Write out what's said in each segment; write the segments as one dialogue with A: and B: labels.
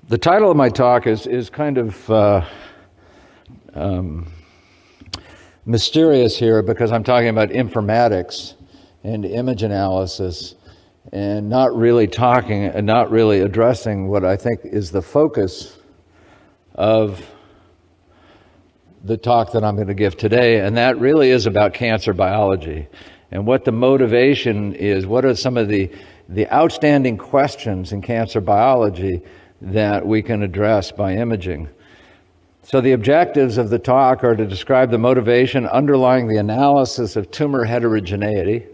A: The title of my talk is kind of mysterious here because I'm talking about informatics and image analysis and not really addressing what I think is the focus of the talk that I'm going to give today, and that really is about cancer biology and what the motivation is. What are some of the outstanding questions in cancer biology that we can address by imaging? So the objectives of the talk are to describe the motivation underlying the analysis of tumor heterogeneity,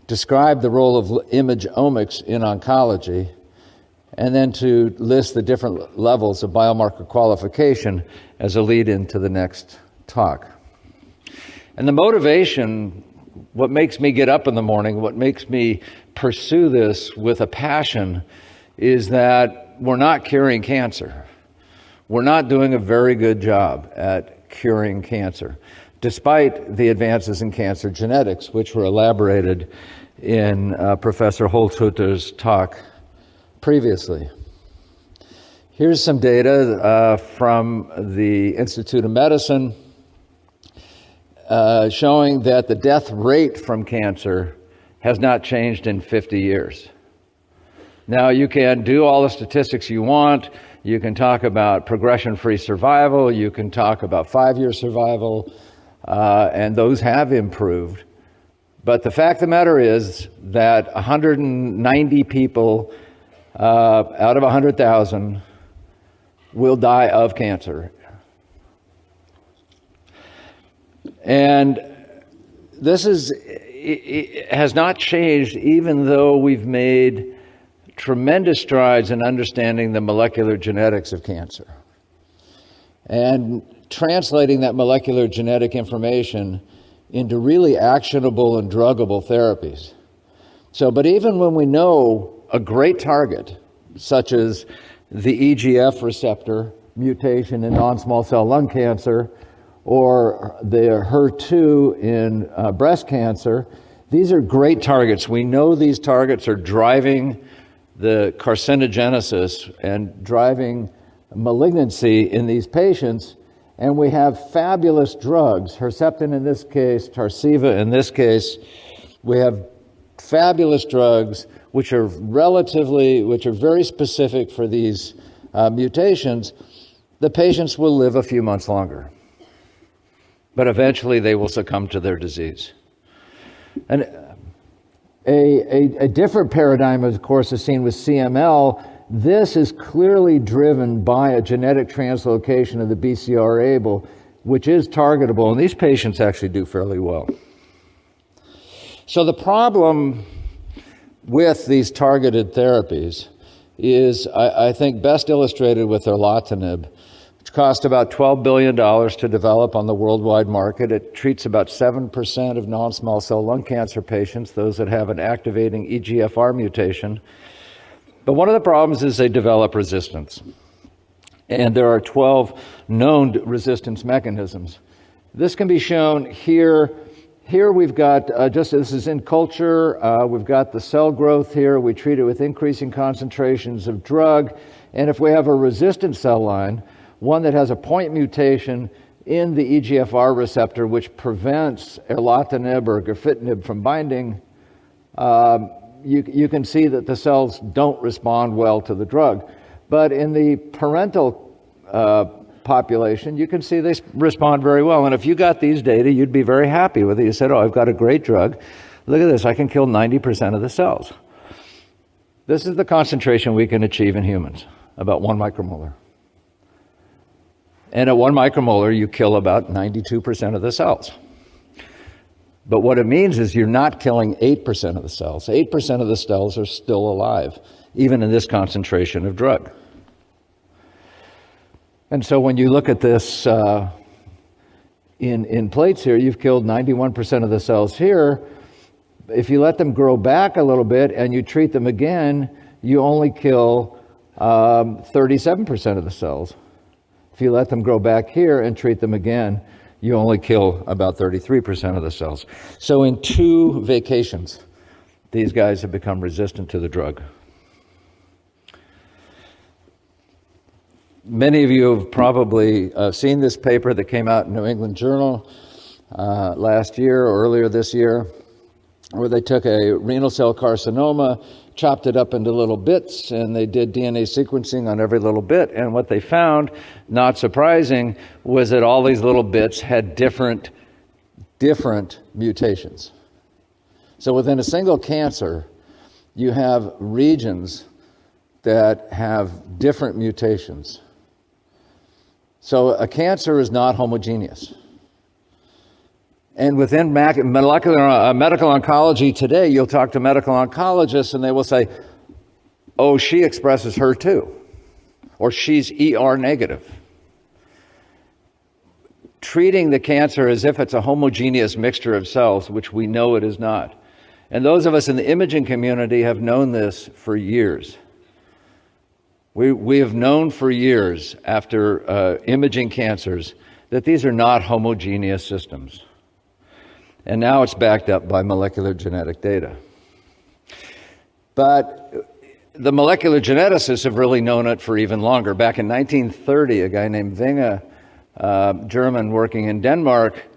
A: describe the role of image omics in oncology, and then to list the different levels of biomarker qualification as a lead-in to the next talk. And the motivation, what makes me get up in the morning, what makes me pursue this with a passion, is that we're not curing cancer. We're not doing a very good job at curing cancer, despite the advances in cancer genetics, which were elaborated in Professor Holzhutter's talk previously. Here's some data from the Institute of Medicine showing that the death rate from cancer has not changed in 50 years. Now, you can do all the statistics you want. You can talk about progression-free survival. You can talk about 5-year survival, and those have improved. But the fact of the matter is that 190 people out of 100,000 will die of cancer. And this has not changed, even though we've made tremendous strides in understanding the molecular genetics of cancer and translating that molecular genetic information into really actionable and druggable therapies. But even when we know a great target, such as the EGF receptor mutation in non-small cell lung cancer or the HER2 in breast cancer, these are great targets. We know these targets are driving the carcinogenesis and driving malignancy in these patients, and we have fabulous drugs, Herceptin in this case, Tarceva in this case. We have fabulous drugs which are very specific for these mutations. The patients will live a few months longer, but eventually they will succumb to their disease. And a different paradigm, of course, is seen with CML. This is clearly driven by a genetic translocation of the BCR-ABL, which is targetable, and these patients actually do fairly well. So the problem with these targeted therapies is, I think, best illustrated with erlotinib, which cost about $12 billion to develop on the worldwide market. It treats about 7% of non-small cell lung cancer patients, those that have an activating EGFR mutation. But one of the problems is they develop resistance. And there are 12 known resistance mechanisms. This can be shown here. Here we've got, this is in culture, we've got the cell growth here. We treat it with increasing concentrations of drug. And if we have a resistant cell line, one that has a point mutation in the EGFR receptor, which prevents erlotinib or gefitinib from binding, you can see that the cells don't respond well to the drug. But in the parental population, you can see they respond very well. And if you got these data, you'd be very happy with it. You said, oh, I've got a great drug. Look at this, I can kill 90% of the cells. This is the concentration we can achieve in humans, about 1 micromolar. And at 1 micromolar, you kill about 92% of the cells. But what it means is you're not killing 8% of the cells. 8% of the cells are still alive, even in this concentration of drug. And so when you look at this in plates here, you've killed 91% of the cells here. If you let them grow back a little bit and you treat them again, you only kill 37% of the cells. If you let them grow back here and treat them again, you only kill about 33% of the cells. So in 2 vacations, these guys have become resistant to the drug. Many of you have probably seen this paper that came out in New England Journal last year or earlier this year, where they took a renal cell carcinoma, chopped it up into little bits, and they did DNA sequencing on every little bit. And what they found, not surprising, was that all these little bits had different mutations. So within a single cancer, you have regions that have different mutations. So a cancer is not homogeneous. And within medical oncology today, you'll talk to medical oncologists and they will say, oh, she expresses HER2, or she's ER negative. Treating the cancer as if it's a homogeneous mixture of cells, which we know it is not. And those of us in the imaging community have known this for years. We have known for years after imaging cancers that these are not homogeneous systems. And now it's backed up by molecular genetic data. But the molecular geneticists have really known it for even longer. Back in 1930, a guy named Winge, German working in Denmark,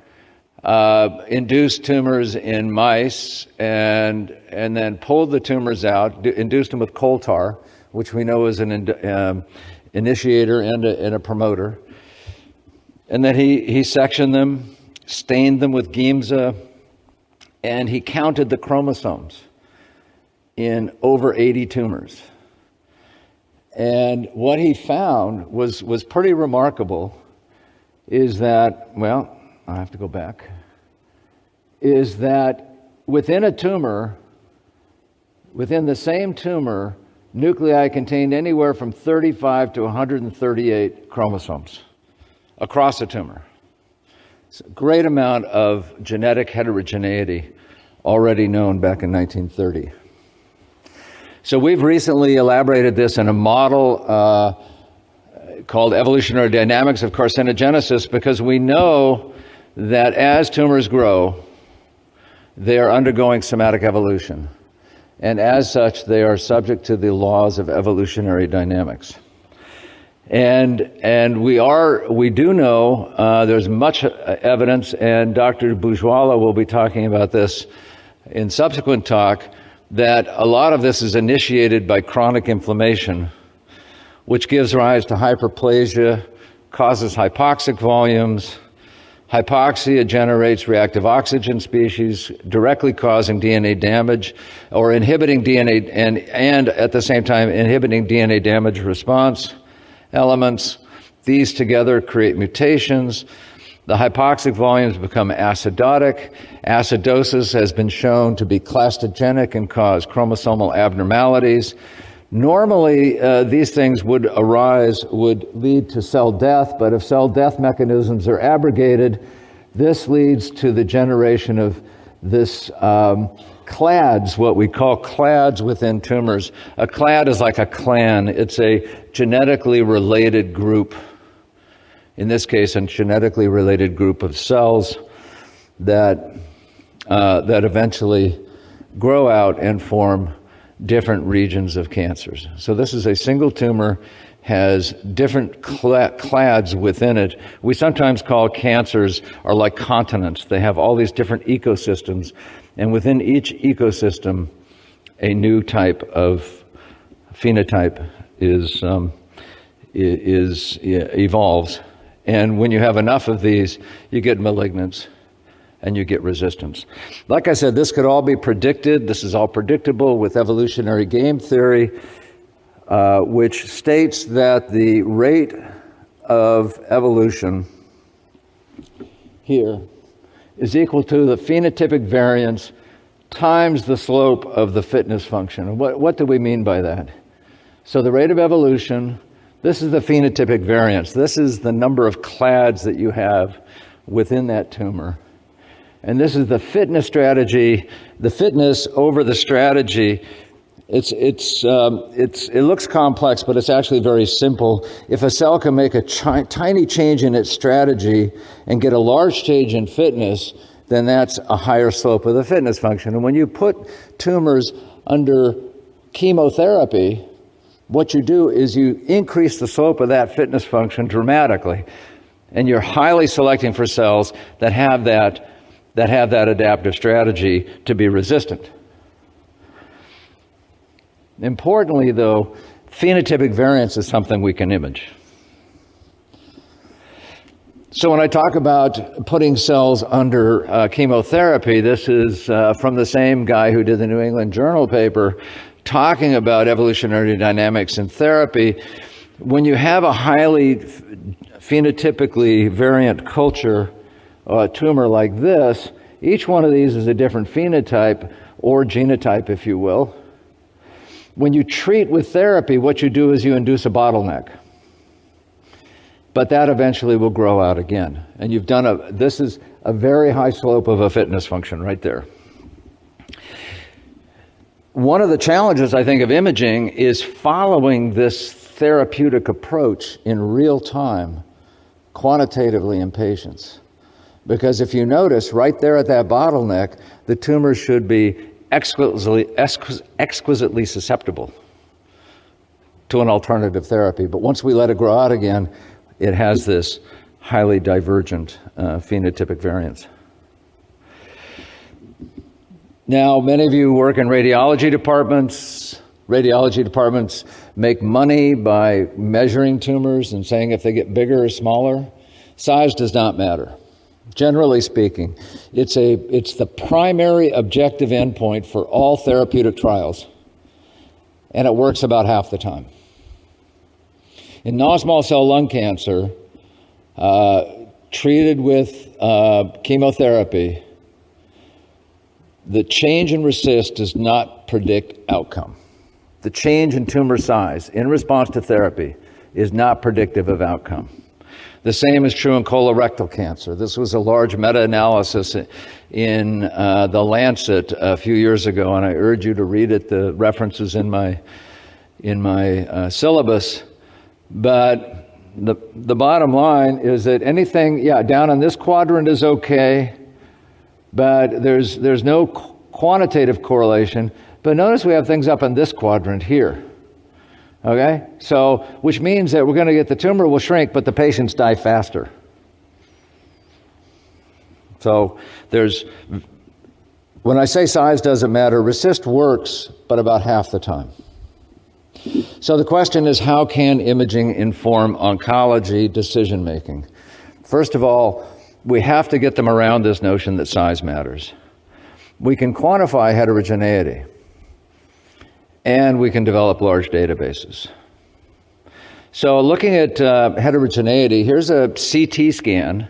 A: induced tumors in mice and then pulled the tumors out, induced them with coal tar, which we know is an initiator and a promoter. And then he sectioned them, stained them with Giemsa, and he counted the chromosomes in over 80 tumors. And what he found was pretty remarkable, is that, well, I have to go back, is that within a tumor, within the same tumor, nuclei contained anywhere from 35 to 138 chromosomes across a tumor. It's a great amount of genetic heterogeneity already known back in 1930. So we've recently elaborated this in a model called Evolutionary Dynamics of Carcinogenesis, because we know that as tumors grow, they are undergoing somatic evolution. And as such, they are subject to the laws of evolutionary dynamics. And we do know, there's much evidence, and Dr. Bourgeois will be talking about this in subsequent talk, that a lot of this is initiated by chronic inflammation, which gives rise to hyperplasia, causes hypoxic volumes. Hypoxia generates reactive oxygen species, directly causing DNA damage, or inhibiting DNA, and at the same time inhibiting DNA damage response elements. These together create mutations. The hypoxic volumes become acidotic. Acidosis has been shown to be clastogenic and cause chromosomal abnormalities. Normally, these things would lead to cell death, but if cell death mechanisms are abrogated, this leads to the generation of this clads, what we call clads within tumors. A clad is like a clan. It's a genetically related group. In this case, a genetically related group of cells that eventually grow out and form different regions of cancers. So this is a single tumor, has different clads within it. We sometimes call cancers are like continents. They have all these different ecosystems, and within each ecosystem, a new type of phenotype evolves. And when you have enough of these, you get malignance and you get resistance. Like I said, this could all be predicted. This is all predictable with evolutionary game theory, which states that the rate of evolution here is equal to the phenotypic variance times the slope of the fitness function. And what do we mean by that? So the rate of evolution, this is the phenotypic variance. This is the number of clads that you have within that tumor. And this is the fitness strategy, the fitness over the strategy. It looks complex, but it's actually very simple. If a cell can make a tiny change in its strategy and get a large change in fitness, then that's a higher slope of the fitness function. And when you put tumors under chemotherapy, what you do is you increase the slope of that fitness function dramatically, and you're highly selecting for cells that have that adaptive strategy to be resistant. Importantly, though, phenotypic variance is something we can image. So when I talk about putting cells under chemotherapy, this is from the same guy who did the New England Journal paper talking about evolutionary dynamics in therapy. When you have a highly phenotypically variant culture, tumor like this, each one of these is a different phenotype or genotype, if you will. When you treat with therapy, what you do is you induce a bottleneck. But that eventually will grow out again. And this is a very high slope of a fitness function right there. One of the challenges, I think, of imaging is following this therapeutic approach in real time, quantitatively in patients. Because if you notice, right there at that bottleneck, the tumor should be exquisitely susceptible to an alternative therapy. But once we let it grow out again, it has this highly divergent phenotypic variance. Now, many of you work in radiology departments. Radiology departments make money by measuring tumors and saying if they get bigger or smaller. Size does not matter. Generally speaking, it's the primary objective endpoint for all therapeutic trials, and it works about half the time. In non-small cell lung cancer, treated with chemotherapy, the change in RECIST does not predict outcome. The change in tumor size in response to therapy is not predictive of outcome. The same is true in colorectal cancer. This was a large meta-analysis in The Lancet a few years ago, and I urge you to read it. The references in my syllabus. But the bottom line is that anything, down in this quadrant is okay, but there's no quantitative correlation. But notice we have things up in this quadrant here. Okay? So, which means that we're going to get the tumor will shrink, but the patients die faster. So, when I say size doesn't matter, RECIST works, but about half the time. So the question is, how can imaging inform oncology decision-making? First of all, we have to get them around this notion that size matters. We can quantify heterogeneity, and we can develop large databases. So looking at heterogeneity, here's a CT scan.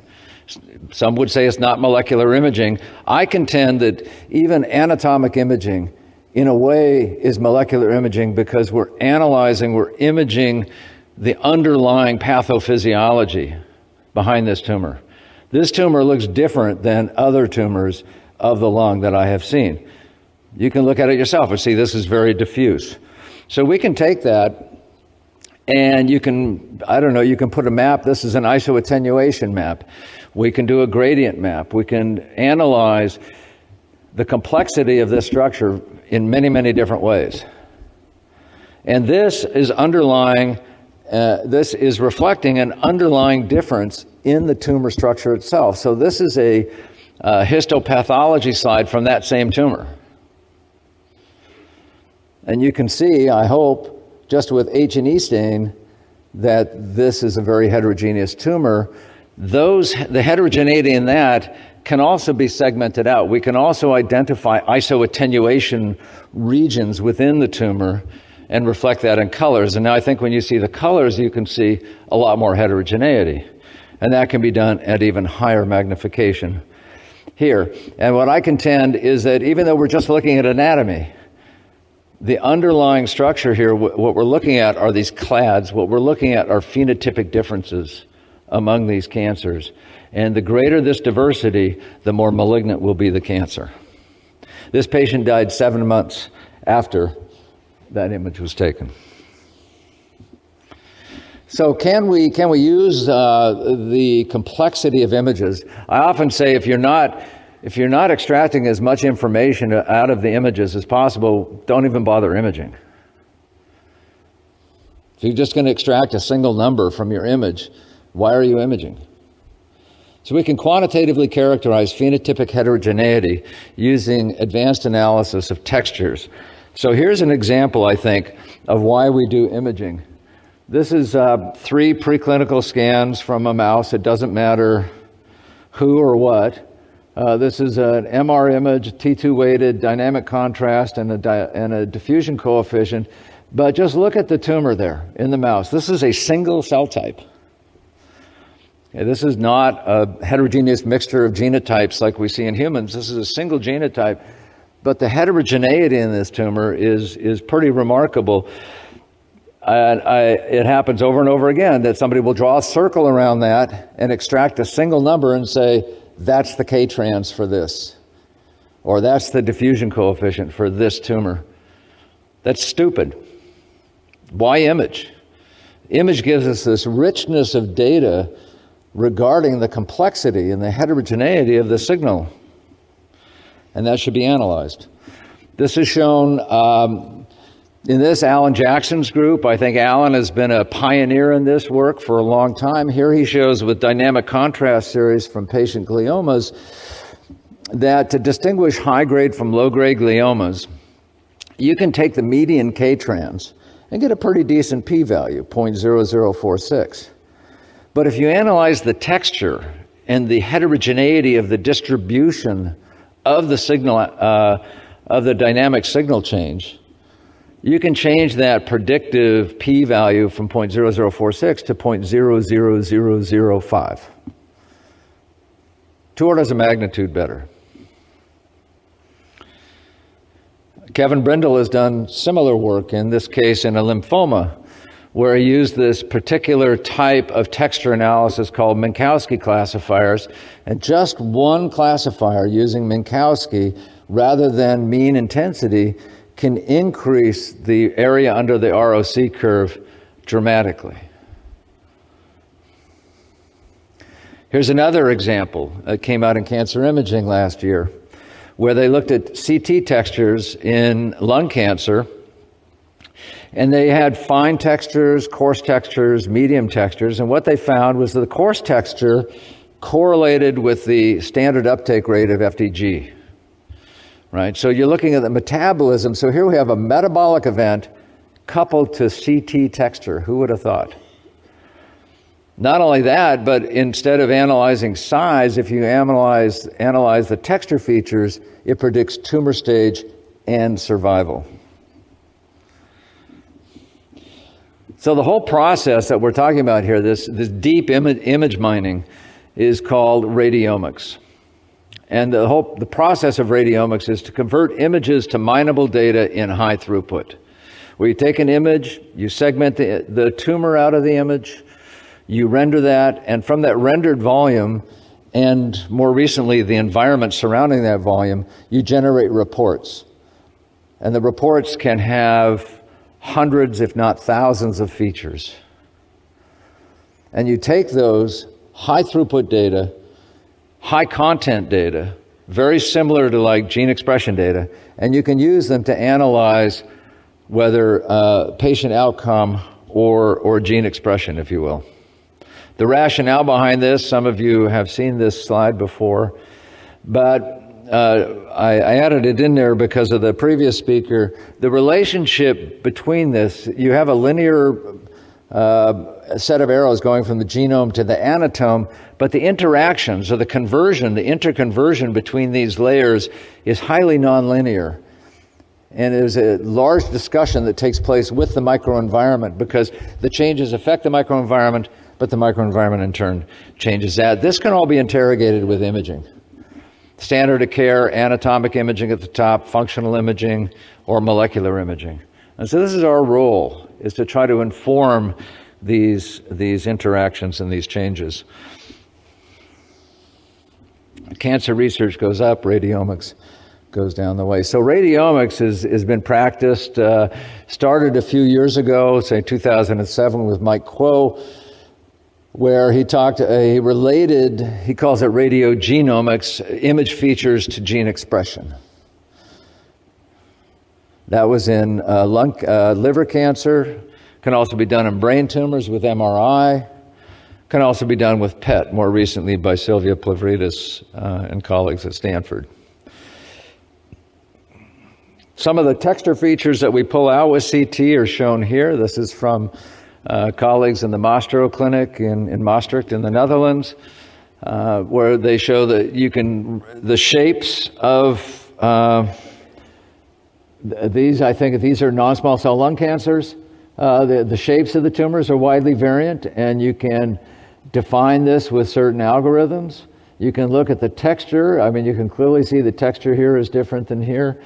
A: Some would say it's not molecular imaging. I contend that even anatomic imaging in a way is molecular imaging because we're imaging the underlying pathophysiology behind this tumor. This tumor looks different than other tumors of the lung that I have seen. You can look at it yourself and see this is very diffuse. So we can take that and you can put a map. This is an isoattenuation map. We can do a gradient map. We can analyze the complexity of this structure in many, many different ways. And this is reflecting an underlying difference in the tumor structure itself. So this is a histopathology slide from that same tumor. And you can see, I hope, just with H&E stain, that this is a very heterogeneous tumor. The heterogeneity in that can also be segmented out. We can also identify isoattenuation regions within the tumor and reflect that in colors. And now I think when you see the colors, you can see a lot more heterogeneity. And that can be done at even higher magnification here. And what I contend is that even though we're just looking at anatomy, the underlying structure here, what we're looking at are these clades. What we're looking at are phenotypic differences among these cancers. And the greater this diversity, the more malignant will be the cancer. This patient died 7 months after that image was taken. So can we use the complexity of images? I often say if you're not extracting as much information out of the images as possible, don't even bother imaging. If you're just going to extract a single number from your image, why are you imaging? So we can quantitatively characterize phenotypic heterogeneity using advanced analysis of textures. So here's an example, I think, of why we do imaging. This is 3 preclinical scans from a mouse. It doesn't matter who or what. This is an MR image, T2 weighted, dynamic contrast, and a diffusion coefficient. But just look at the tumor there in the mouse. This is a single cell type. Okay, this is not a heterogeneous mixture of genotypes like we see in humans. This is a single genotype. But the heterogeneity in this tumor is pretty remarkable. It happens over and over again that somebody will draw a circle around that and extract a single number and say, that's the K-trans for this, or that's the diffusion coefficient for this tumor. That's stupid. Why image? Image gives us this richness of data regarding the complexity and the heterogeneity of the signal, and that should be analyzed. This is shown in this Alan Jackson's group. I think Alan has been a pioneer in this work for a long time. Here he shows with dynamic contrast series from patient gliomas that to distinguish high-grade from low-grade gliomas, you can take the median K-trans and get a pretty decent p-value, 0.0046. But if you analyze the texture and the heterogeneity of the distribution of the signal, of the dynamic signal change, you can change that predictive p-value from 0.0046 to 0.00005. 2 orders of magnitude better. Kevin Brindle has done similar work, in this case in a lymphoma, where he used this particular type of texture analysis called Minkowski classifiers, and just one classifier using Minkowski rather than mean intensity can increase the area under the ROC curve dramatically. Here's another example that came out in Cancer Imaging last year, where they looked at CT textures in lung cancer, and they had fine textures, coarse textures, medium textures, and what they found was that the coarse texture correlated with the standard uptake rate of FDG. Right? So you're looking at the metabolism. So here we have a metabolic event coupled to CT texture. Who would have thought? Not only that, but instead of analyzing size, if you analyze the texture features, it predicts tumor stage and survival. So the whole process that we're talking about here, this deep image mining, is called radiomics. And the process of radiomics is to convert images to mineable data in high throughput. Where you take an image, you segment the tumor out of the image, you render that, and from that rendered volume, and more recently the environment surrounding that volume, you generate reports. And the reports can have hundreds, if not thousands, of features. And you take those high throughput data, high content data, very similar to like gene expression data, and you can use them to analyze whether patient outcome or gene expression, if you will. The rationale behind this, some of you have seen this slide before, but I added it in there because of the previous speaker. The relationship between this, you have a linear set of arrows going from the genome to the anatome, but the interactions or the conversion, the interconversion between these layers is highly nonlinear. And there's a large discussion that takes place with the microenvironment because the changes affect the microenvironment, but the microenvironment in turn changes that. This can all be interrogated with imaging. Standard of care, anatomic imaging at the top, functional imaging, or molecular imaging. And so this is our role, is to try to inform these interactions and these changes. Cancer research goes up, radiomics goes down the way. So radiomics has been practiced, started a few years ago, say 2007 with Mike Kuo, where he calls it radiogenomics, image features to gene expression. That was in liver cancer, Can also be done in brain tumors with MRI. Can also be done with PET, more recently by Sylvia Plavridis and colleagues at Stanford. Some of the texture features that we pull out with CT are shown here. This is from colleagues in the Mastro Clinic in Maastricht in the Netherlands, where they show that the shapes of these, I think these are non-small cell lung cancers. The shapes of the tumors are widely variant, and you can define this with certain algorithms. You can look at the texture. I mean, you can clearly see the texture here is different than here.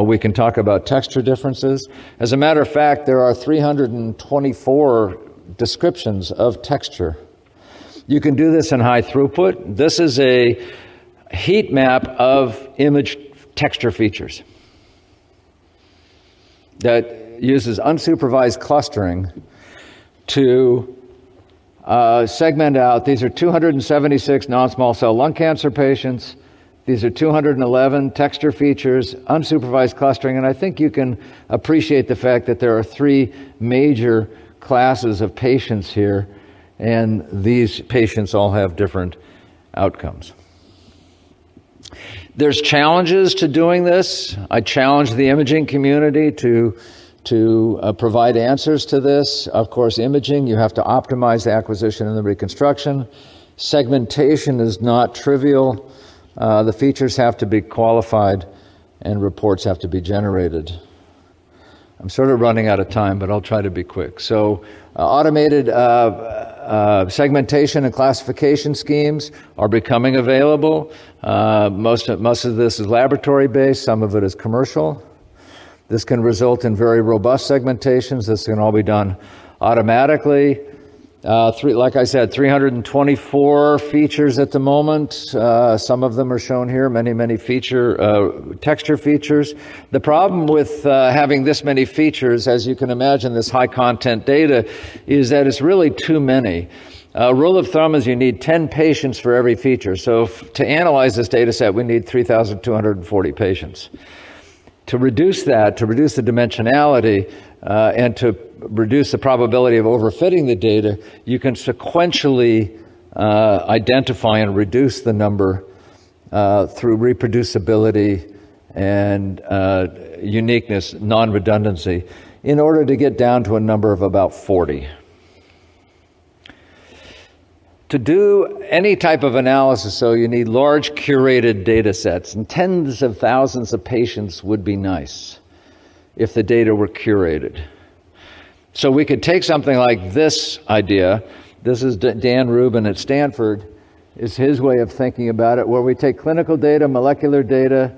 A: We can talk about texture differences. As a matter of fact, there are 324 descriptions of texture. You can do this in high throughput. This is a heat map of image texture features that uses unsupervised clustering to segment out. These are 276 non-small cell lung cancer patients. These are 211 texture features, unsupervised clustering, and I think you can appreciate the fact that there are three major classes of patients here, and these patients all have different outcomes. There's challenges to doing this. I challenge the imaging community to provide answers to this. Of course, imaging, you have to optimize the acquisition and the reconstruction. Segmentation is not trivial. The features have to be qualified and reports have to be generated. I'm sort of running out of time, but I'll try to be quick. So automated segmentation and classification schemes are becoming available. Most of this is laboratory-based, some of it is commercial. This can result in very robust segmentations. This can all be done automatically. Like I said, 324 features at the moment. Some of them are shown here, many texture features. The problem with having this many features, as you can imagine, this high content data, is that it's really too many. Rule of thumb is you need 10 patients for every feature. So to analyze this data set, we need 3,240 patients. To reduce that, to reduce the dimensionality, and to reduce the probability of overfitting the data, you can sequentially identify and reduce the number through reproducibility and uniqueness, non-redundancy, in order to get down to a number of about 40. To do any type of analysis, so you need large curated data sets, and tens of thousands of patients would be nice if the data were curated. So we could take something like this idea. This is Dan Rubin at Stanford, is his way of thinking about it, where we take clinical data, molecular data,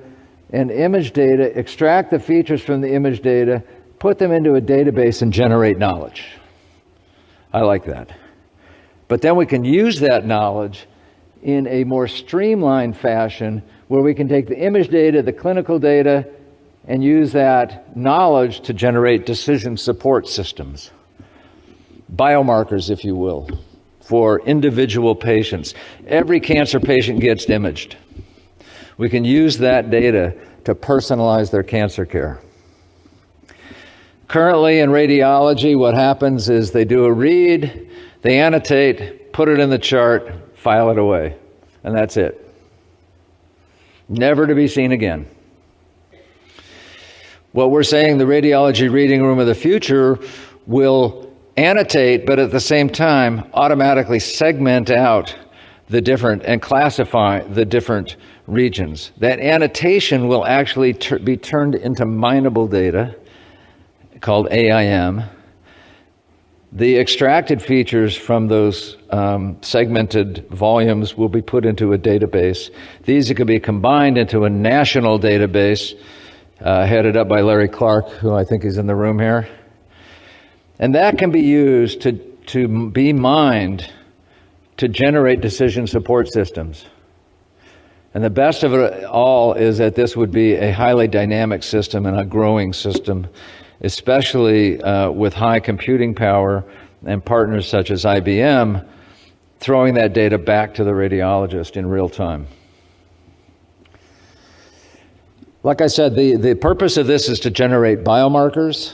A: and image data, extract the features from the image data, put them into a database and generate knowledge. I like that. But then we can use that knowledge in a more streamlined fashion where we can take the image data, the clinical data, and use that knowledge to generate decision support systems. Biomarkers, if you will, for individual patients. Every cancer patient gets imaged. We can use that data to personalize their cancer care. Currently in radiology, what happens is they do a read, they annotate, put it in the chart, file it away, and that's it. Never to be seen again. What we're saying, the radiology reading room of the future will annotate, but at the same time automatically segment out the different and classify the different regions. That annotation will actually be turned into mineable data called AIM. The extracted features from those segmented volumes will be put into a database. These can be combined into a national database headed up by Larry Clark, who I think is in the room here. And that can be used to be mined to generate decision support systems. And the best of it all is that this would be a highly dynamic system and a growing system, especially with high computing power and partners such as IBM, throwing that data back to the radiologist in real time. Like I said, the purpose of this is to generate biomarkers,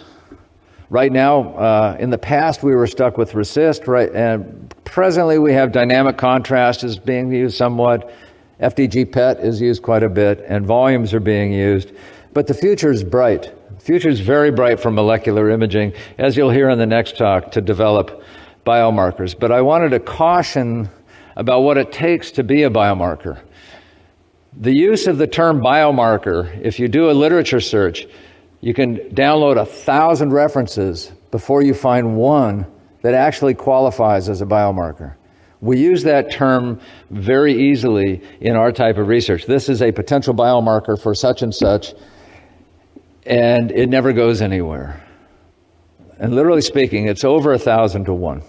A: Right now, in the past, we were stuck with RECIST, right? And presently, we have dynamic contrast is being used somewhat. FDG PET is used quite a bit, and volumes are being used. But the future is bright. The future is very bright for molecular imaging, as you'll hear in the next talk, to develop biomarkers. But I wanted to caution about what it takes to be a biomarker. The use of the term biomarker, if you do a literature search, you can download 1,000 references before you find one that actually qualifies as a biomarker. We use that term very easily in our type of research. This is a potential biomarker for such and such, and it never goes anywhere. And literally speaking, it's over 1,000 to 1.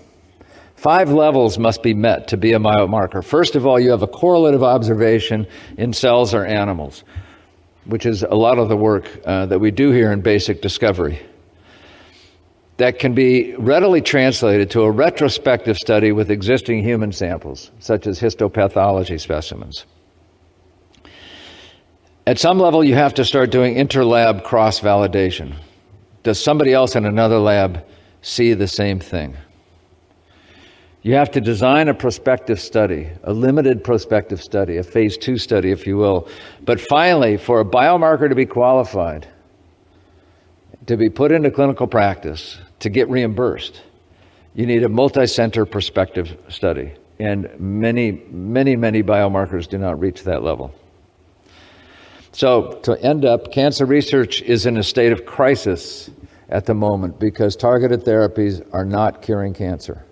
A: 5 levels must be met to be a biomarker. First of all, you have a correlative observation in cells or animals, which is a lot of the work that we do here in basic discovery. That can be readily translated to a retrospective study with existing human samples, such as histopathology specimens. At some level, you have to start doing inter-lab cross-validation. Does somebody else in another lab see the same thing? You have to design a prospective study, a limited prospective study, a phase 2 study, if you will. But finally, for a biomarker to be qualified, to be put into clinical practice, to get reimbursed, you need a multi-center prospective study. And many biomarkers do not reach that level. So to end up, cancer research is in a state of crisis at the moment because targeted therapies are not curing cancer.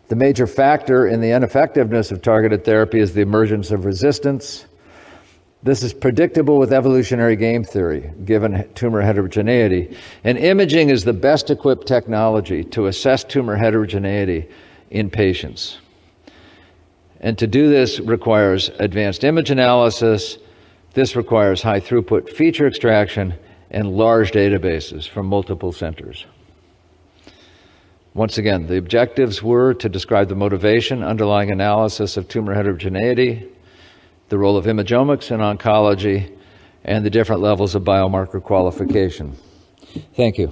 A: The major factor in the ineffectiveness of targeted therapy is the emergence of resistance. This is predictable with evolutionary game theory, given tumor heterogeneity. And imaging is the best equipped technology to assess tumor heterogeneity in patients. And to do this requires advanced image analysis. This requires high throughput feature extraction and large databases from multiple centers. Once again, the objectives were to describe the motivation underlying analysis of tumor heterogeneity, the role of imagomics in oncology, and the different levels of biomarker qualification. Thank you.